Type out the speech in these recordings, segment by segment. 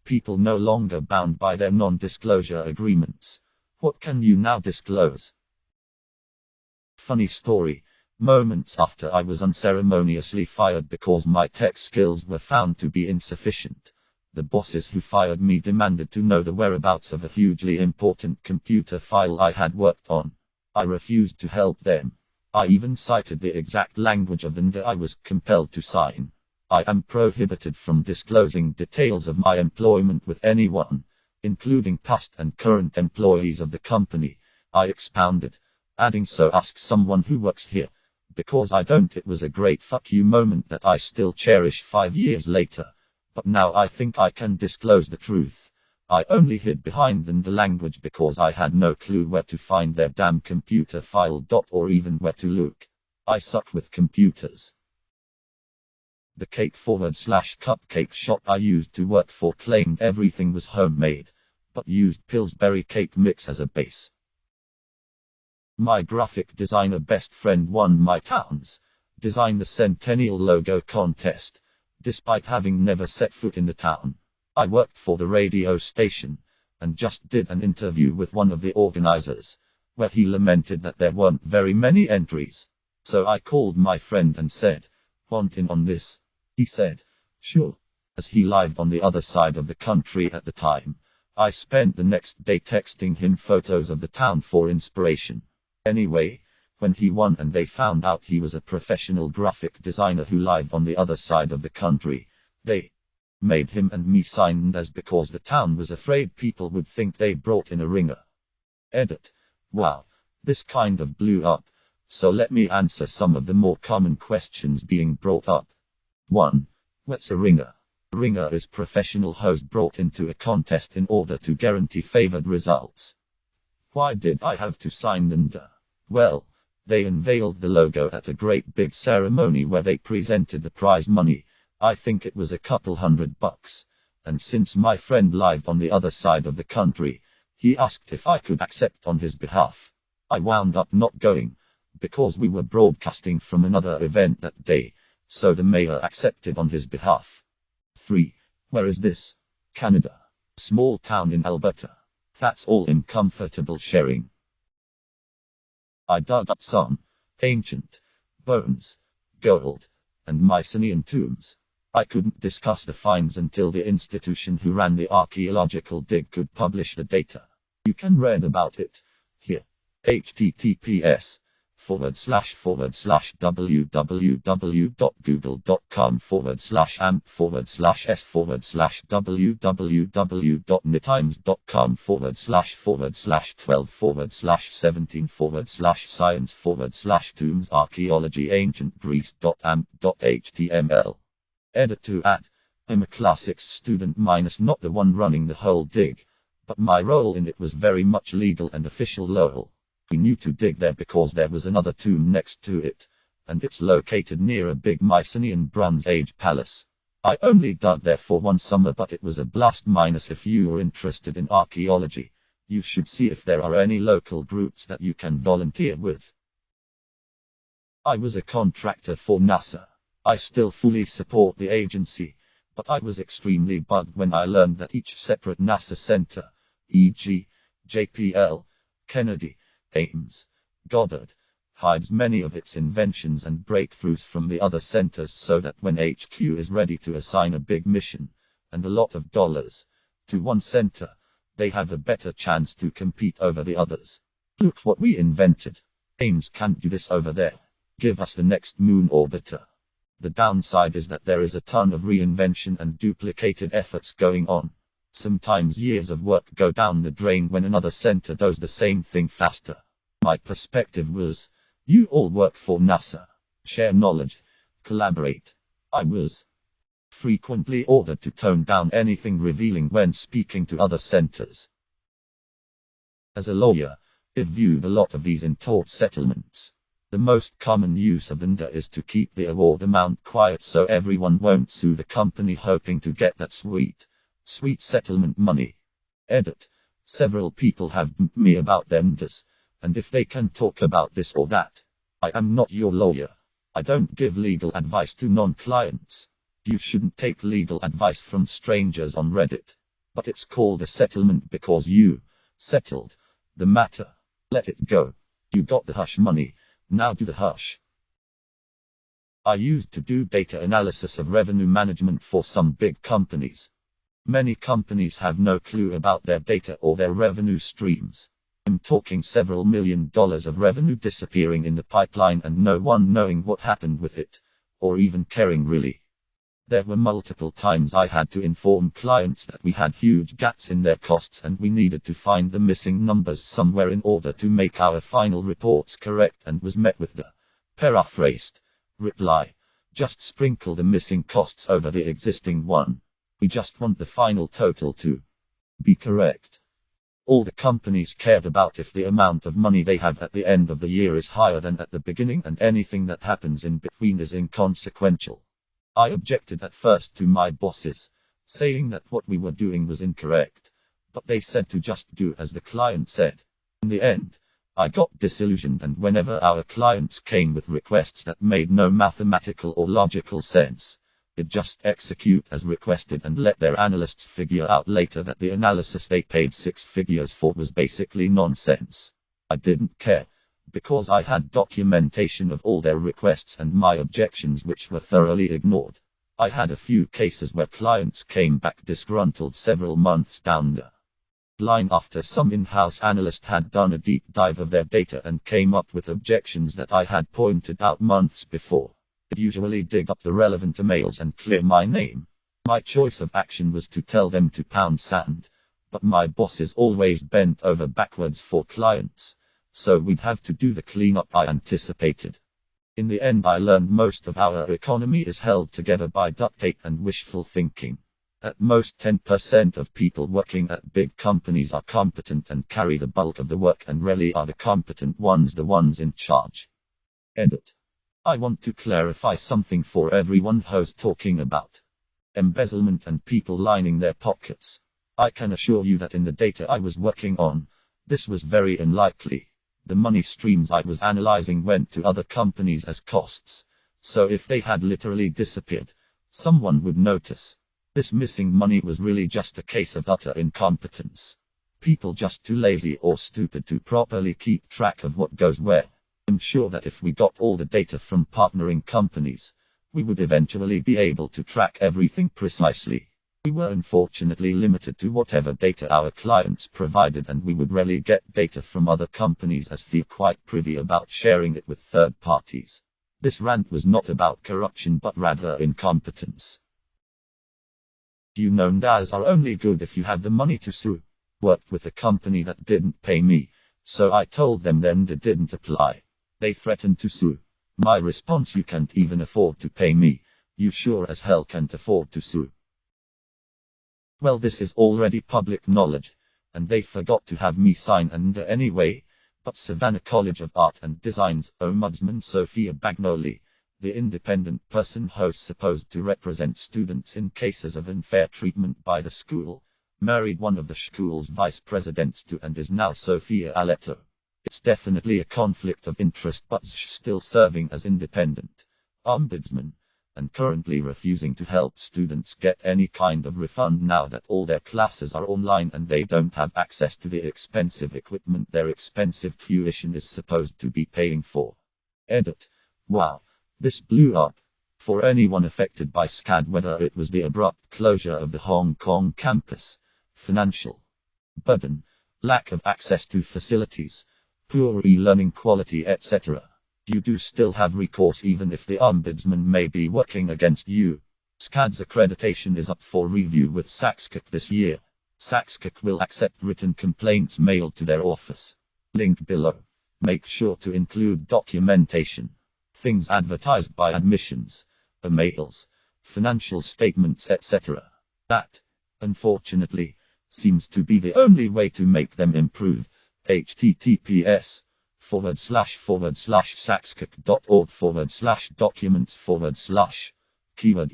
people no longer bound by their non-disclosure agreements. What can you now disclose? Funny story. Moments after I was unceremoniously fired because my tech skills were found to be insufficient, the bosses who fired me demanded to know the whereabouts of a hugely important computer file I had worked on. I refused to help them. I even cited the exact language of the NDA I was compelled to sign. I am prohibited from disclosing details of my employment with anyone, including past and current employees of the company, I expounded, adding, so ask someone who works here. Because I don't. It was a great fuck you moment that I still cherish 5 years later. But now I think I can disclose the truth. I only hid behind the language because I had no clue where to find their damn computer file. Or even where to look. I suck with computers. The cake/cupcake shop I used to work for claimed everything was homemade, but used Pillsbury cake mix as a base. My graphic designer best friend won my town's Design the Centennial logo contest, despite having never set foot in the town. I worked for the radio station, and just did an interview with one of the organizers, where he lamented that there weren't very many entries. So I called my friend and said, "Want in on this?" He said, "Sure." As he lived on the other side of the country at the time, I spent the next day texting him photos of the town for inspiration. Anyway, when he won and they found out he was a professional graphic designer who lived on the other side of the country, they made him and me sign NDAs because the town was afraid people would think they brought in a ringer. Edit. Wow, this kind of blew up, so let me answer some of the more common questions being brought up. 1. What's a ringer? A ringer is professional host brought into a contest in order to guarantee favored results. Why did I have to sign NDA? Well, they unveiled the logo at a great big ceremony where they presented the prize money. I think it was a couple $100, and since my friend lived on the other side of the country, he asked if I could accept on his behalf. I wound up not going, because we were broadcasting from another event that day, so the mayor accepted on his behalf. 3. Where is this? Canada. Small town in Alberta. That's all in comfortable sharing. I dug up some ancient bones, gold, and Mycenaean tombs. I couldn't discuss the finds until the institution who ran the archaeological dig could publish the data. You can read about it here. https://www.google.com/amp/12/17/science/tombs archaeology ancient Greece.amp.html. Edit to add. I'm a classics student minus not the one running the whole dig, but my role in it was very much legal and official lol. We knew to dig there because there was another tomb next to it, and it's located near a big Mycenaean Bronze Age palace. I only dug there for one summer, but it was a blast. Minus if you're interested in archaeology, you should see if there are any local groups that you can volunteer with. I was a contractor for NASA. I still fully support the agency, but I was extremely bugged when I learned that each separate NASA center, e.g., JPL, Kennedy, Ames, Goddard, hides many of its inventions and breakthroughs from the other centers so that when HQ is ready to assign a big mission, and a lot of dollars, to one center, they have a better chance to compete over the others. Look what we invented. Ames can't do this over there. Give us the next moon orbiter. The downside is that there is a ton of reinvention and duplicated efforts going on. Sometimes years of work go down the drain when another center does the same thing faster. My perspective was, you all work for NASA. Share knowledge. Collaborate. I was frequently ordered to tone down anything revealing when speaking to other centers. As a lawyer, I've viewed a lot of these in tort settlements. The most common use of NDA is to keep the award amount quiet so everyone won't sue the company hoping to get that sweet settlement money. Edit. Several people have bumped me about their NDAs, and if they can talk about this or that. I am not your lawyer. I don't give legal advice to non-clients. You shouldn't take legal advice from strangers on Reddit. But it's called a settlement because you settled the matter. Let it go. You got the hush money, now do the hush. I used to do data analysis of revenue management for some big companies. Many companies have no clue about their data or their revenue streams. I'm talking several $1 million of revenue disappearing in the pipeline and no one knowing what happened with it, or even caring really. There were multiple times I had to inform clients that we had huge gaps in their costs and we needed to find the missing numbers somewhere in order to make our final reports correct, and was met with the paraphrased reply: just sprinkle the missing costs over the existing one. We just want the final total to be correct. All the companies cared about if the amount of money they have at the end of the year is higher than at the beginning, and anything that happens in between is inconsequential. I objected at first to my bosses, saying that what we were doing was incorrect, but they said to just do as the client said. In the end, I got disillusioned, and whenever our clients came with requests that made no mathematical or logical sense, I'd just execute as requested and let their analysts figure out later that the analysis they paid 6 figures for was basically nonsense. I didn't care, because I had documentation of all their requests and my objections, which were thoroughly ignored. I had a few cases where clients came back disgruntled several months down the line after some in-house analyst had done a deep dive of their data and came up with objections that I had pointed out months before. I'd usually dig up the relevant emails and clear my name. My choice of action was to tell them to pound sand, but my bosses always bent over backwards for clients, so we'd have to do the cleanup I anticipated. In the end, I learned most of our economy is held together by duct tape and wishful thinking. At most 10% of people working at big companies are competent and carry the bulk of the work, and rarely are the competent ones the ones in charge. Edit. I want to clarify something for everyone who's talking about embezzlement and people lining their pockets. I can assure you that in the data I was working on, this was very unlikely. The money streams I was analyzing went to other companies as costs, so if they had literally disappeared, someone would notice. This missing money was really just a case of utter incompetence. People just too lazy or stupid to properly keep track of what goes where. I'm sure that if we got all the data from partnering companies, we would eventually be able to track everything precisely. We were unfortunately limited to whatever data our clients provided, and we would rarely get data from other companies as they're quite privy about sharing it with third parties. This rant was not about corruption but rather incompetence. You know, NDAs are only good if you have the money to sue. Worked with a company that didn't pay me, so I told them then NDA didn't apply. They threatened to sue. My response: you can't even afford to pay me. You sure as hell can't afford to sue. Well, this is already public knowledge, and they forgot to have me sign an NDA anyway. But Savannah College of Art and Design's Ombudsman Sophia Bagnoli, the independent person who's supposed to represent students in cases of unfair treatment by the school, married one of the school's vice presidents too, and is now Sophia Aletto. It's definitely a conflict of interest, but she's still serving as independent ombudsman, and currently refusing to help students get any kind of refund now that all their classes are online and they don't have access to the expensive equipment their expensive tuition is supposed to be paying for. Edit. Wow, this blew up. For anyone affected by SCAD, whether it was the abrupt closure of the Hong Kong campus, financial burden, lack of access to facilities, poor e-learning quality, etc., you do still have recourse even if the ombudsman may be working against you. SCAD's accreditation is up for review with SaxCAC this year. SaxCAC will accept written complaints mailed to their office. Link below. Make sure to include documentation. Things advertised by admissions, emails, financial statements, etc. That, unfortunately, seems to be the only way to make them improve. https://saxcac.org/documents/ keyword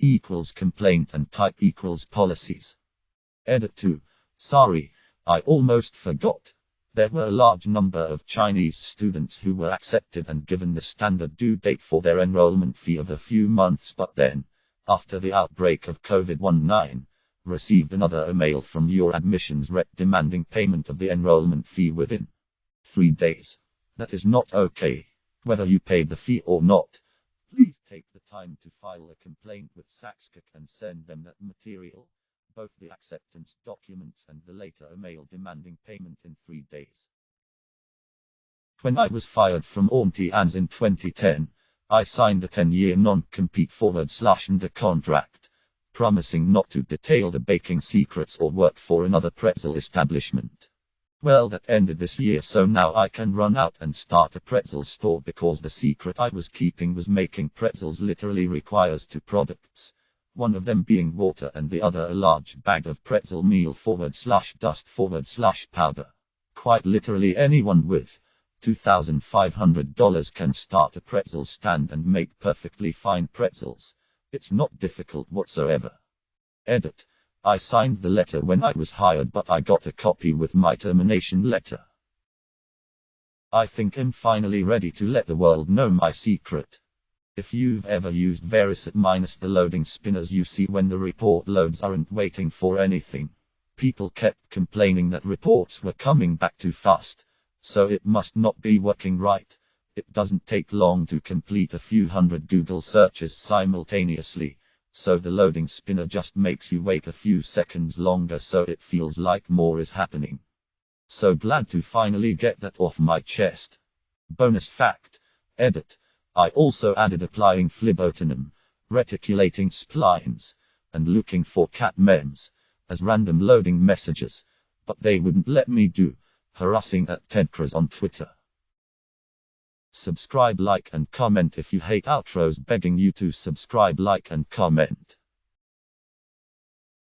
= complaint and type = policies. Edit 2. Sorry, I almost forgot. There were a large number of Chinese students who were accepted and given the standard due date for their enrollment fee of a few months, but then, after the outbreak of COVID-19, Received another email from your admissions rep demanding payment of the enrollment fee within 3 days. That is not okay. Whether you paid the fee or not, please take the time to file a complaint with Saxcook and send them that material, both the acceptance documents and the later email demanding payment in 3 days. When I was fired from Auntie Anne's in 2010, I signed a 10-year non-compete /under contract, promising not to detail the baking secrets or work for another pretzel establishment. Well, that ended this year, so now I can run out and start a pretzel store because the secret I was keeping was making pretzels literally requires 2 products. One of them being water and the other a large bag of pretzel meal /dust /powder. Quite literally anyone with $2,500 can start a pretzel stand and make perfectly fine pretzels. It's not difficult whatsoever. Edit. I signed the letter when I was hired, but I got a copy with my termination letter. I think I'm finally ready to let the world know my secret. If you've ever used Verisat minus the loading spinners you see when the report loads aren't waiting for anything. People kept complaining that reports were coming back too fast, so it must not be working right. It doesn't take long to complete a few hundred Google searches simultaneously, so the loading spinner just makes you wait a few seconds longer so it feels like more is happening. So glad to finally get that off my chest. Bonus fact. Edit. I also added applying phlebotonym, reticulating splines, and looking for cat memes as random loading messages, but they wouldn't let me do, harassing at @TedCraz on Twitter. Subscribe, like and comment if you hate outros, begging you to subscribe, like and comment.